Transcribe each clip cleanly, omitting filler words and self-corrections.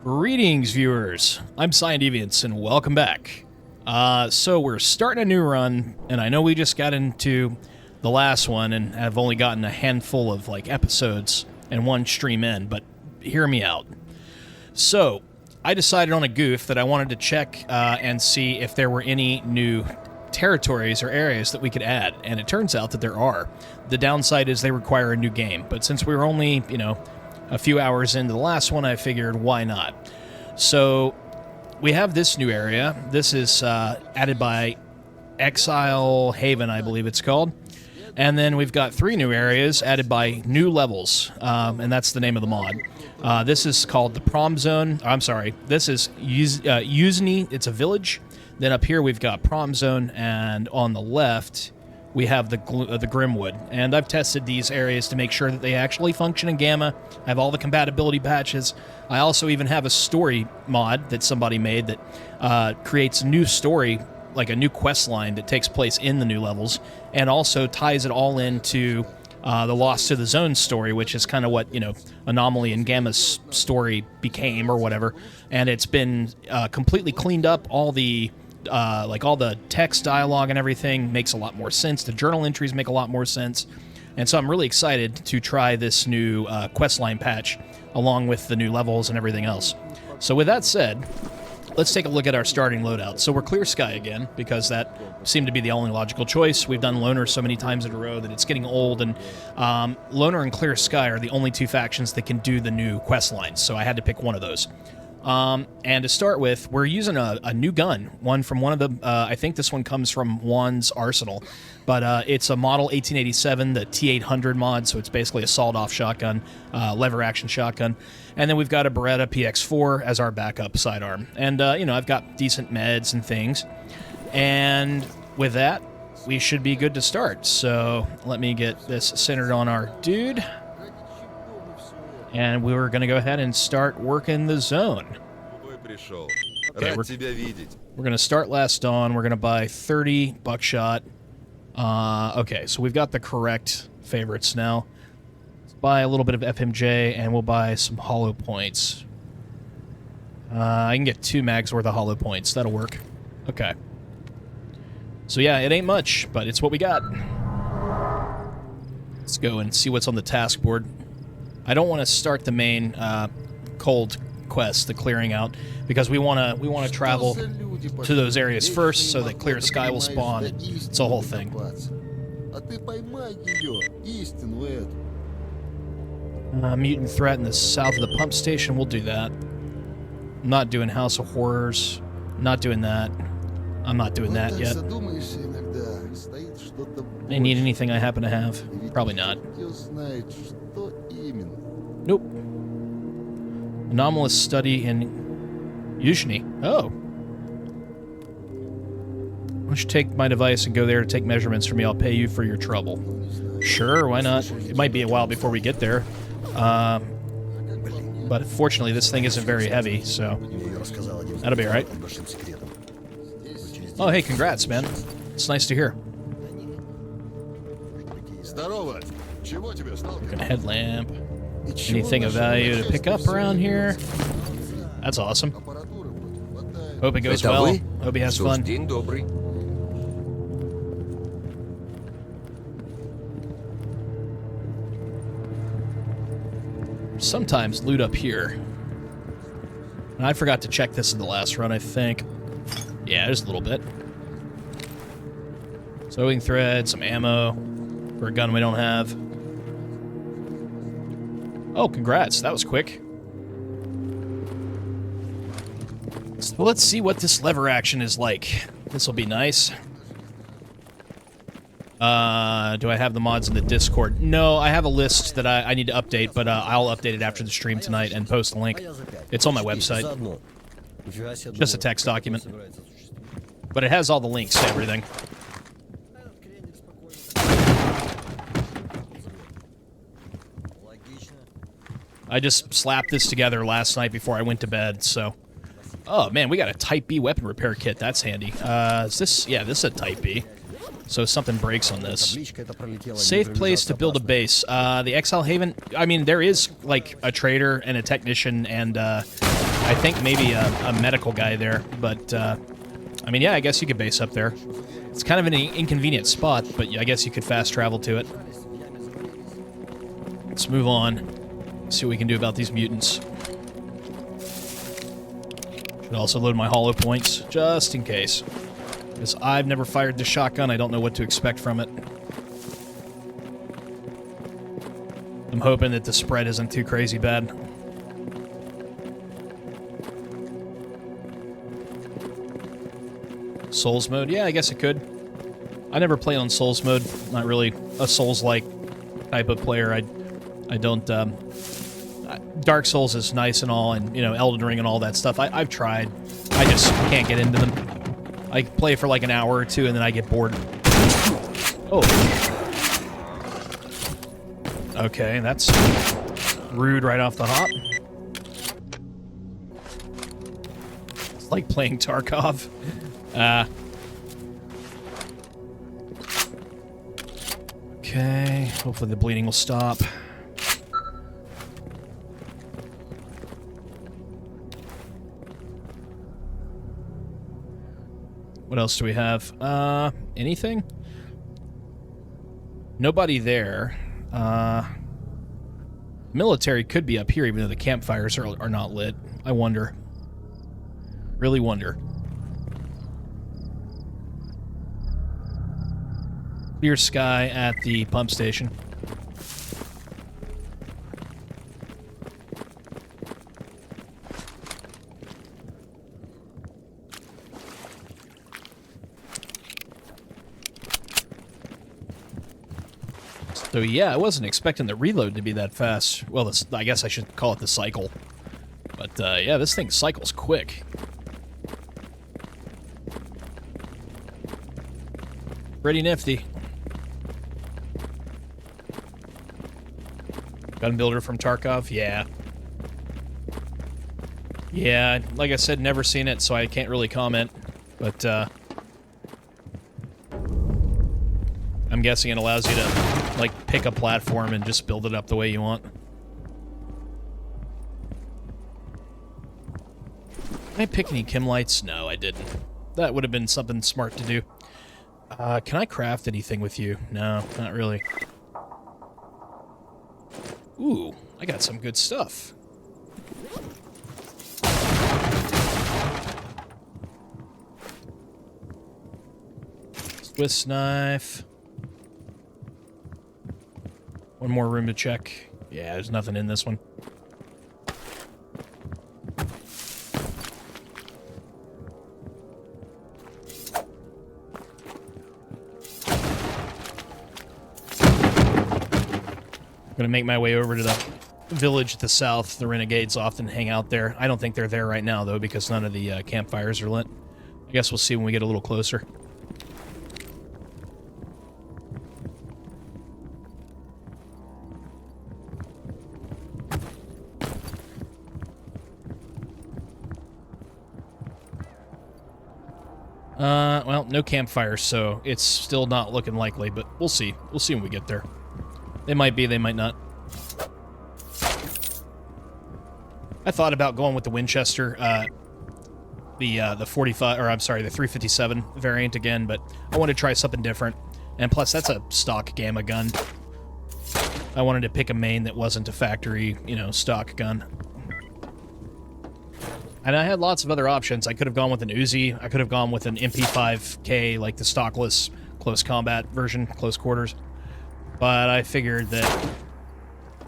Greetings, viewers. I'm SineDeviance, and welcome back. So we're starting a new run, and I know we just got into the last one and have only gotten a handful of episodes and one stream in, but hear me out. So I decided on a goof that I wanted to check and see if there were any new territories or areas that we could add, and it turns out that there are. The downside is they require a new game, but since we were only, a few hours into the last one, I figured, why not? So we have this new area. This is added by Exile Haven, I believe it's called. And then we've got 3 new areas added by New Levels, and that's the name of the mod. This is called the Prom Zone. I'm sorry, this is Uzni. It's a village. Then up here we've got Prom Zone, and on the left we have the Grimwood. And I've tested these areas to make sure that they actually function in Gamma. I have all the compatibility patches. I also even have a story mod that somebody made that creates a new story, like a new quest line that takes place in the new levels, and also ties it all into the Lost to the Zone story, which is kind of what, Anomaly and Gamma's story became or whatever. And it's been completely cleaned up. All the all the text dialogue and everything makes a lot more sense. The journal entries make a lot more sense. And so I'm really excited to try this new questline patch along with the new levels and everything else. So with that said, let's take a look at our starting loadout. So we're Clear Sky again, because that seemed to be the only logical choice. We've done Loner so many times in a row that it's getting old, and Loner and Clear Sky are the only 2 factions that can do the new quest lines, so I had to pick one of those. And to start with, we're using a new gun, one from one of the, I think this one comes from Juan's arsenal, but it's a model 1887, the T800 mod, so it's basically a sawed-off shotgun, lever-action shotgun. And then we've got a Beretta PX4 as our backup sidearm. And, I've got decent meds and things. And with that, we should be good to start. So let me get this centered on our dude. And we're going to go ahead and start working the zone. Okay, we're going to start last dawn. We're going to buy 30 buckshot. Okay, so we've got the correct favorites now. Let's buy a little bit of FMJ, and we'll buy some hollow points. I can get 2 mags worth of hollow points. That'll work. Okay. So yeah, it ain't much, but it's what we got. Let's go and see what's on the task board. I don't want to start the main cold quest, the clearing out, because we want to travel to those areas first so that Clear Sky will spawn. It's a whole thing. Mutant threat in the south of the pump station. We'll do that. I'm not doing House of Horrors. Not doing that. I'm not doing that yet. They need anything I happen to have? Probably not. Nope. Anomalous study in Yuzhny. Oh. Why don't you take my device and go there to take measurements for me? I'll pay you for your trouble. Sure, why not? It might be a while before we get there. But fortunately, this thing isn't very heavy, so that'll be alright. Oh, hey, congrats, man. It's nice to hear. Looking headlamp. Anything of value to pick up around here? That's awesome. Hope it goes well. Hope he has fun. Sometimes loot up here. And I forgot to check this in the last run, I think. Yeah, there's a little bit. Sewing thread, some ammo for a gun we don't have. Oh, congrats. That was quick. So let's see what this lever action is like. This will be nice. Do I have the mods in the Discord? No, I have a list that I need to update, but I'll update it after the stream tonight and post a link. It's on my website. Just a text document. But it has all the links to everything. I just slapped this together last night before I went to bed, so... Oh, man, we got a Type B weapon repair kit. That's handy. Is this... Yeah, this is a Type B. So something breaks on this. Safe place to build a base. The Exile Haven... I mean, there is, like, a trader and a technician and, I think maybe a medical guy there, but, I mean, yeah, I guess you could base up there. It's kind of an inconvenient spot, but I guess you could fast travel to it. Let's move on. See what we can do about these mutants. Should also load my hollow points, just in case. Because I've never fired the shotgun, I don't know what to expect from it. I'm hoping that the spread isn't too crazy bad. Souls mode? Yeah, I guess it could. I never play on Souls mode. Not really a Souls-like type of player. I don't, Dark Souls is nice and all, and, you know, Elden Ring and all that stuff. I've tried. I just can't get into them. I play for like an hour or two, and then I get bored. Oh. Okay, that's rude right off the hop. It's like playing Tarkov. Okay, hopefully the bleeding will stop. What else do we have? Anything? Nobody there. Military could be up here, even though the campfires are not lit. I wonder. Really wonder. Clear Sky at the pump station. So yeah, I wasn't expecting the reload to be that fast. Well, I guess I should call it the cycle. But yeah, this thing cycles quick. Pretty nifty. Gun builder from Tarkov? Yeah. Yeah, like I said, never seen it, so I can't really comment. But, I'm guessing it allows you to, like, pick a platform and just build it up the way you want. Did I pick any chem lights? No, I didn't. That would have been something smart to do. Can I craft anything with you? No, not really. Ooh, I got some good stuff. Swiss knife. One more room to check. Yeah, there's nothing in this one. I'm gonna make my way over to the village at the south. The Renegades often hang out there. I don't think they're there right now, though, because none of the campfires are lit. I guess we'll see when we get a little closer. Well, no campfires, so it's still not looking likely, but we'll see. We'll see when we get there. They might be, they might not. I thought about going with the Winchester, the 45, or I'm sorry, the 357 variant again, but I wanted to try something different. And plus, that's a stock Gamma gun. I wanted to pick a main that wasn't a factory, you know, stock gun. And I had lots of other options. I could have gone with an Uzi. I could have gone with an MP5K, like the stockless close combat version, close quarters. But I figured that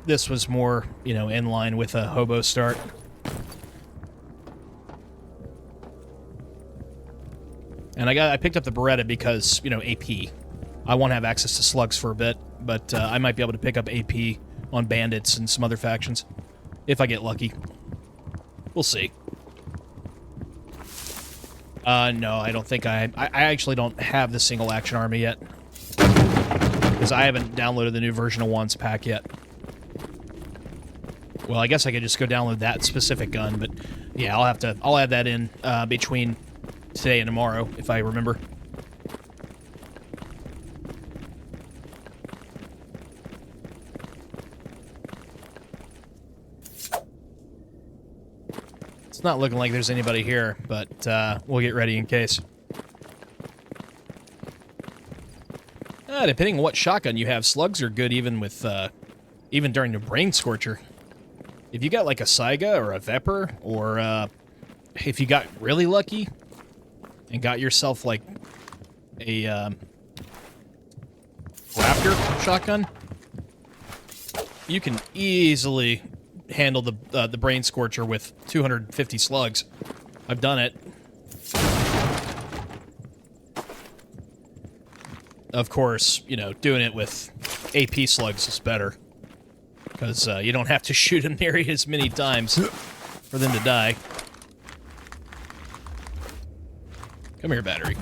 this was more, you know, in line with a hobo start. And I picked up the Beretta because, you know, AP. I won't have access to slugs for a bit, but I might be able to pick up AP on bandits and some other factions. If I get lucky. We'll see. No, I don't think I actually don't have the single action army yet. Because I haven't downloaded the new version of Wands pack yet. Well, I guess I could just go download that specific gun, but yeah, I'll add that in between today and tomorrow, if I remember. It's not looking like there's anybody here, but we'll get ready in case. Depending on what shotgun you have, slugs are good even with even during the brain scorcher. If you got like a Saiga or a Vepr, or if you got really lucky and got yourself like a Raptor shotgun, you can easily handle the brain scorcher with 250 slugs. I've done it. Of course, you know, doing it with AP slugs is better, because you don't have to shoot them nearly as many times for them to die. Come here, battery.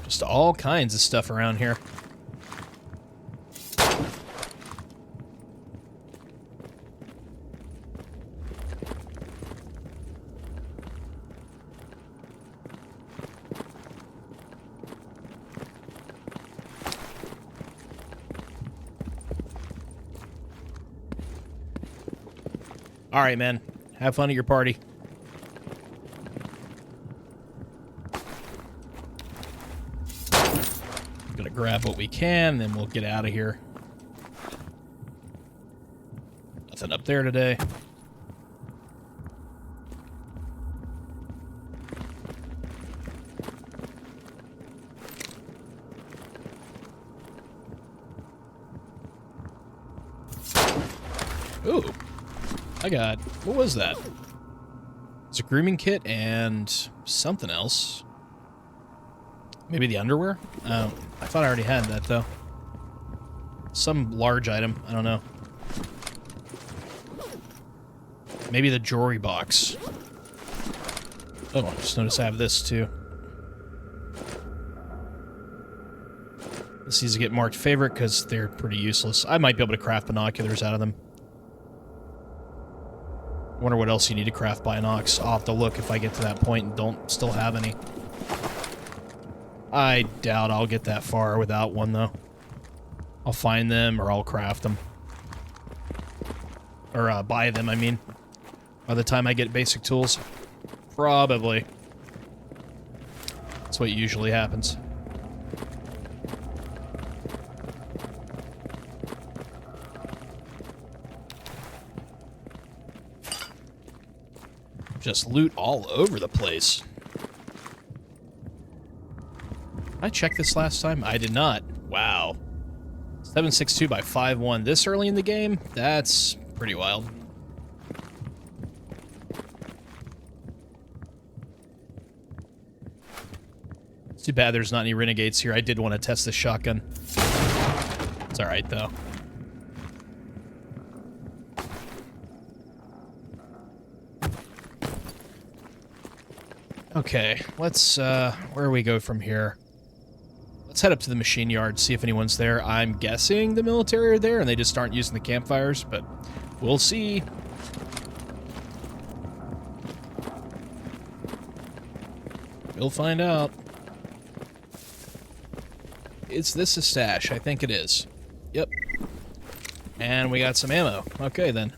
Just all kinds of stuff around here. All right, man. Have fun at your party. Gonna grab what we can, then we'll get out of here. Nothing up there today. Ooh. I got... what was that? It's a grooming kit and something else. Maybe the underwear? I thought I already had that, though. Some large item. I don't know. Maybe the jewelry box. Oh, I just noticed I have this, too. This needs to get marked favorite because they're pretty useless. I might be able to craft binoculars out of them. Wonder what else you need to craft binocs. I'll have to look if I get to that point and don't still have any. I doubt I'll get that far without one, though. I'll find them or I'll craft them. Or buy them, I mean. By the time I get basic tools. Probably. That's what usually happens. Just loot all over the place. I checked this last time? I did not. Wow. 762 by 5-1 this early in the game? That's pretty wild. It's too bad there's not any Renegades here. I did want to test this shotgun. It's alright, though. Okay, let's, where do we go from here? Let's head up to the machine yard, see if anyone's there. I'm guessing the military are there and they just aren't using the campfires, but we'll see. We'll find out. Is this a stash? I think it is. Yep. And we got some ammo. Okay, then.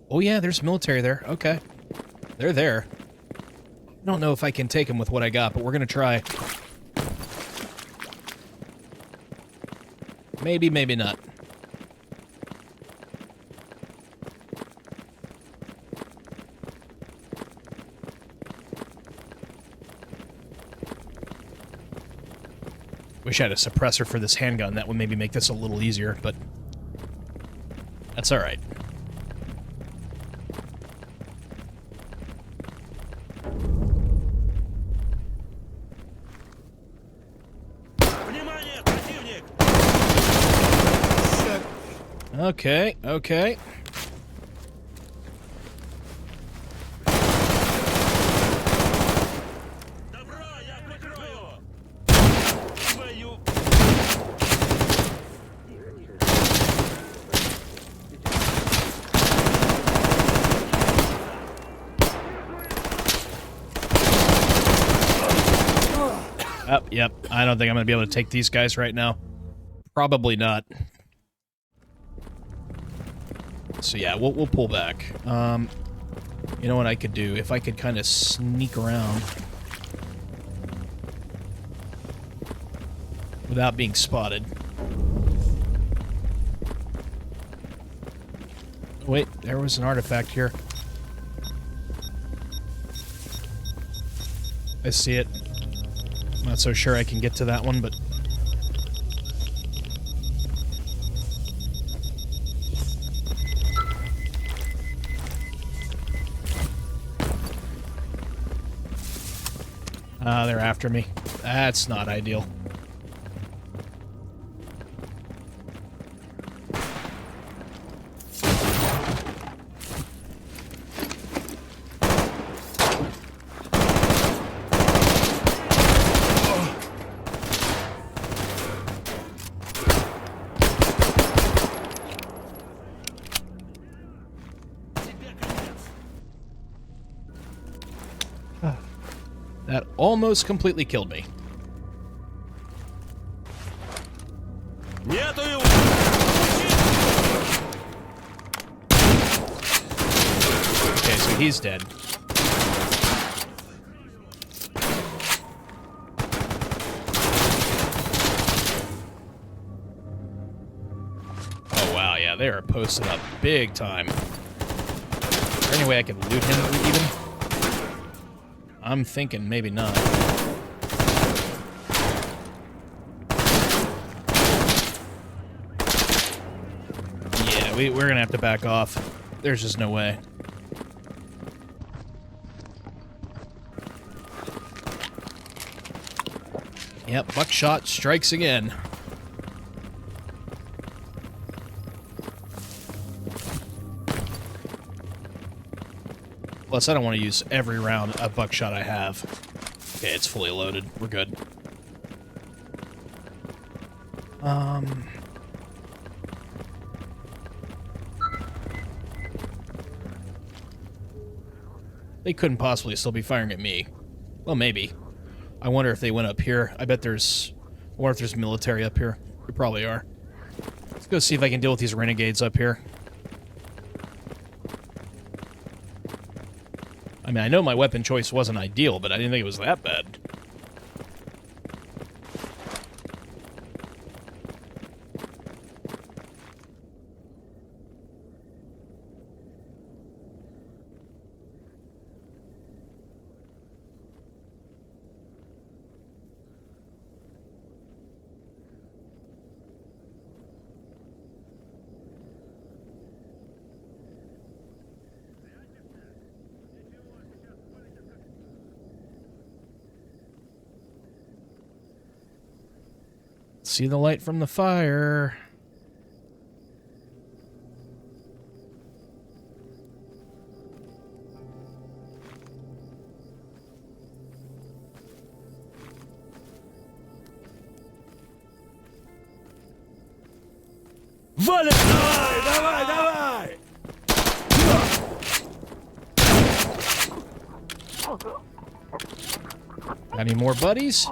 Oh yeah, there's military there. Okay. They're there. I don't know if I can take them with what I got, but we're gonna try. Maybe, maybe not. Wish I had a suppressor for this handgun. That would maybe make this a little easier, but that's alright. Okay, okay. Yep. I don't think I'm going to be able to take these guys right now. Probably not. So yeah, we'll pull back. You know what I could do? If I could kind of sneak around without being spotted. Wait, there was an artifact here. I see it. I'm not so sure I can get to that one, but... they're after me. That's not ideal. That almost completely killed me. Okay, so he's dead. Oh wow, yeah, they are posted up big time. Is there any way I can loot him even? I'm thinking maybe not. Yeah, we're gonna have to back off. There's just no way. Yep, buckshot strikes again. Plus, I don't want to use every round of buckshot I have. Okay, it's fully loaded. We're good. They couldn't possibly still be firing at me. Well, maybe. I wonder if they went up here. I bet there's... I wonder if there's military up here. There probably are. Let's go see if I can deal with these renegades up here. I mean, I know my weapon choice wasn't ideal, but I didn't think it was that bad. See the light from the fire. Vale! Давай, давай, давай! Got any more buddies?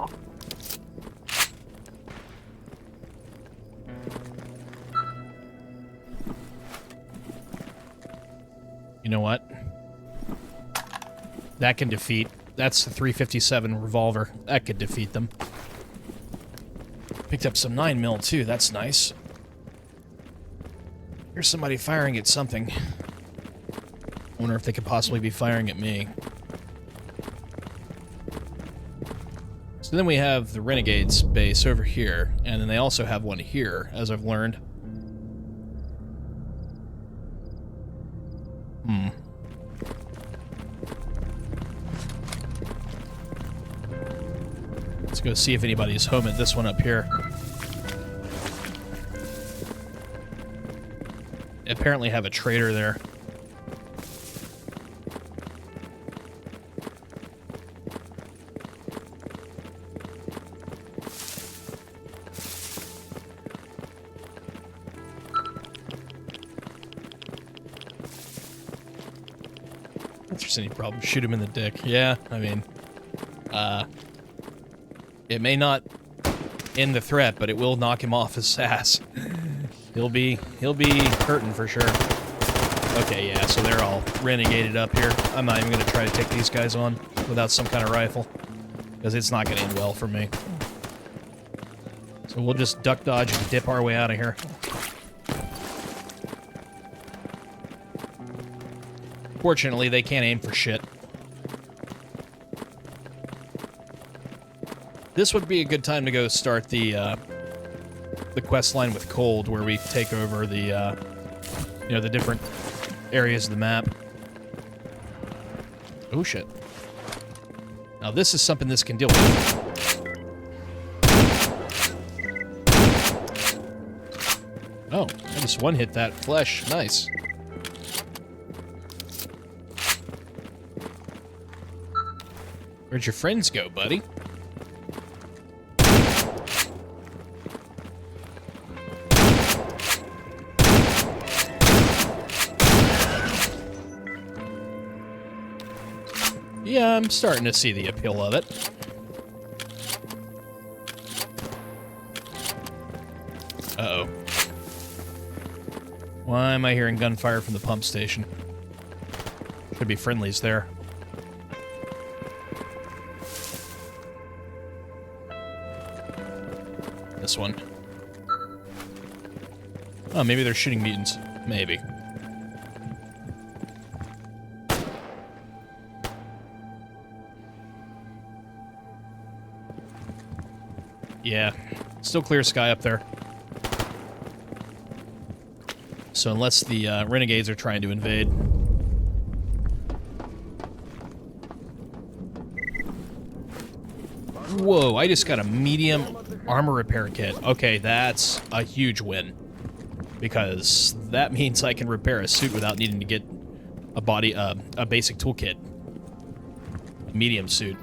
You know what? That can defeat. That's the 357 revolver. That could defeat them. Picked up some 9mm too. That's nice. Here's somebody firing at something. I wonder if they could possibly be firing at me. So then we have the Renegade's base over here, and then they also have one here, as I've learned. Let's go see if anybody's home at this one up here. They apparently have a trader there. If there's any problem, shoot him in the dick. Yeah, I mean, It may not end the threat, but it will knock him off his ass. He'll be hurting for sure. Okay, yeah, so they're all renegaded up here. I'm not even going to try to take these guys on without some kind of rifle, because it's not going to end well for me. So we'll just duck dodge and dip our way out of here. Fortunately, they can't aim for shit. This would be a good time to go start the quest line with Cold, where we take over the, you know, the different areas of the map. Oh, shit. Now, this is something this can deal with. Oh, I just one-hit that flesh. Nice. Where'd your friends go, buddy? Yeah, I'm starting to see the appeal of it. Uh-oh. Why am I hearing gunfire from the pump station? Should be friendlies there. This one. Oh, maybe they're shooting mutants. Maybe. Yeah, still clear sky up there. So unless the Renegades are trying to invade. Whoa, I just got a medium armor repair kit. Okay, that's a huge win. Because that means I can repair a suit without needing to get a basic toolkit. A medium suit.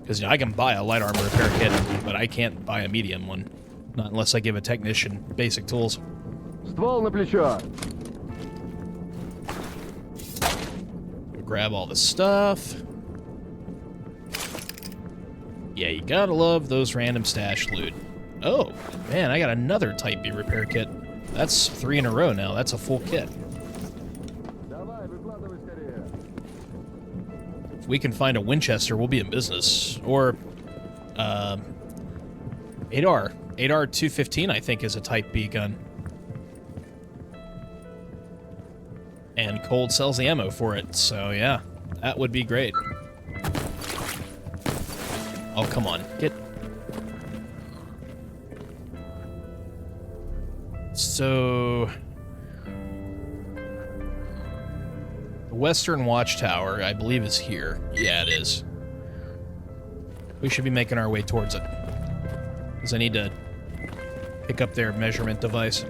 Because, you know, I can buy a light armor repair kit, but I can't buy a medium one. Not unless I give a technician basic tools. Ствол на плечо. Grab all the stuff. Yeah, you gotta love those random stash loot. Oh, man, I got another Type B repair kit. That's 3 in a row now. That's a full kit. If we can find a Winchester, we'll be in business. Or, 8R. 8R 215, I think, is a Type B gun. And Cold sells the ammo for it, so yeah, that would be great. Oh, come on, get... So... The Western Watchtower, I believe, is here. Yeah, it is. We should be making our way towards it. Because I need to pick up their measurement device.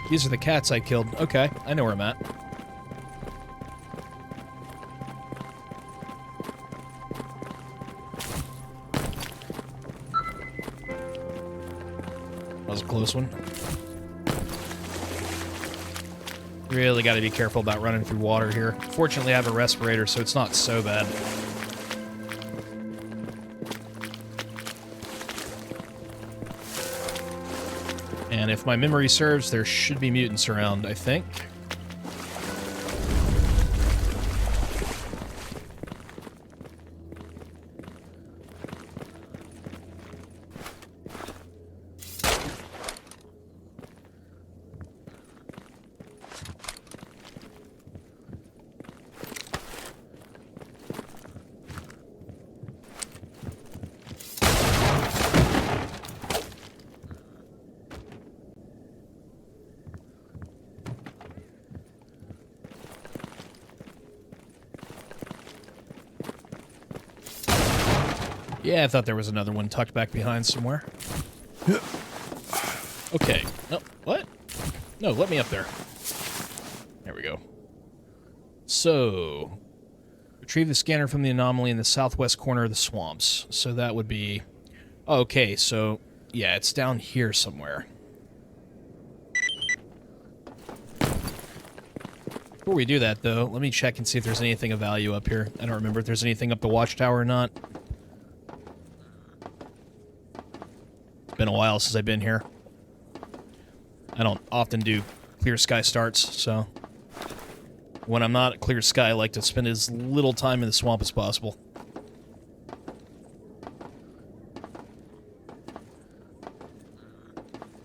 These are the cats I killed. Okay, I know where I'm at. That was a close one. Really got to be careful about running through water here. Fortunately, I have a respirator, so it's not so bad. And if my memory serves, there should be mutants around, I think. Yeah, I thought there was another one tucked back behind somewhere. Okay. No, what? No, let me up there. There we go. So, retrieve the scanner from the anomaly in the southwest corner of the swamps. So that would be... Okay, so, yeah, it's down here somewhere. Before we do that, though, let me check and see if there's anything of value up here. I don't remember if there's anything up the watchtower or not. It's been a while since I've been here. I don't often do clear sky starts, so... When I'm not at clear sky, I like to spend as little time in the swamp as possible.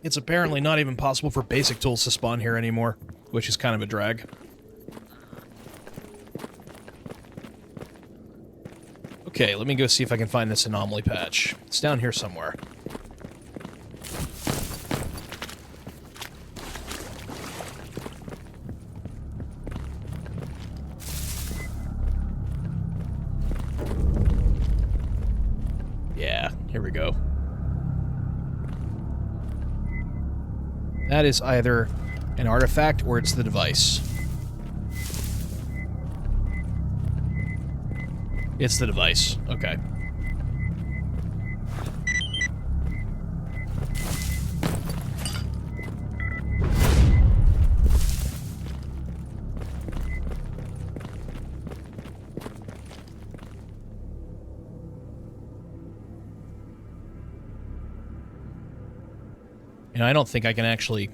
It's apparently not even possible for basic tools to spawn here anymore, which is kind of a drag. Okay, let me go see if I can find this anomaly patch. It's down here somewhere. Yeah, here we go. That is either an artifact or it's the device. It's the device. Okay. And I don't think I can actually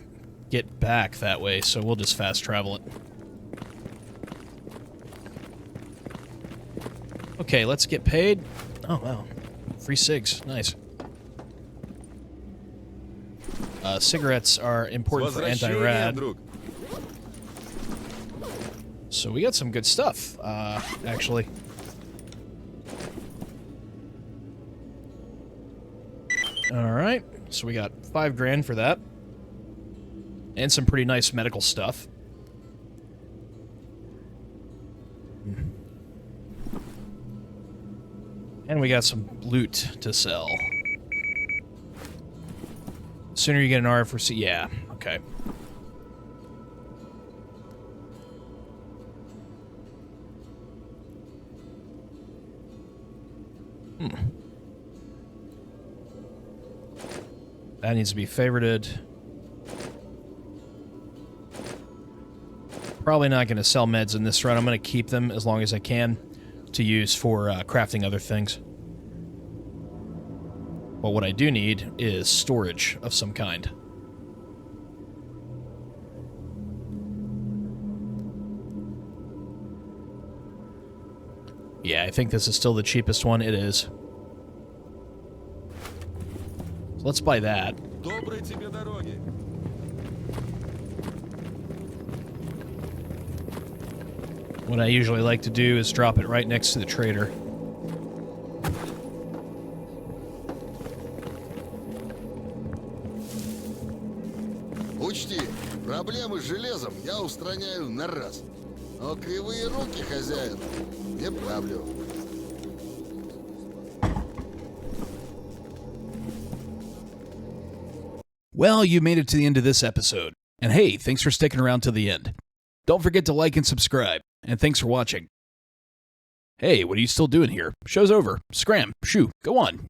get back that way, so we'll just fast travel it. Okay, let's get paid. Oh, wow. Free cigs. Nice. Cigarettes are important for anti-rad. So we got some good stuff, actually. Alright, so we got 5 grand for that. And some pretty nice medical stuff. And we got some loot to sell. Sooner you get an R for C. Yeah, okay. That needs to be favorited. Probably not going to sell meds in this run. I'm going to keep them as long as I can to use for crafting other things. But what I do need is storage of some kind. Yeah, I think this is still the cheapest one. It is. So let's buy that. What I usually like to do is drop it right next to the trader. Учти, проблемы с железом я устраняю на раз. Но кривые руки, хозяин, не правлю. Well, you made it to the end of this episode. And hey, thanks for sticking around till the end. Don't forget to like and subscribe. And thanks for watching. Hey, what are you still doing here? Show's over. Scram. Shoo. Go on.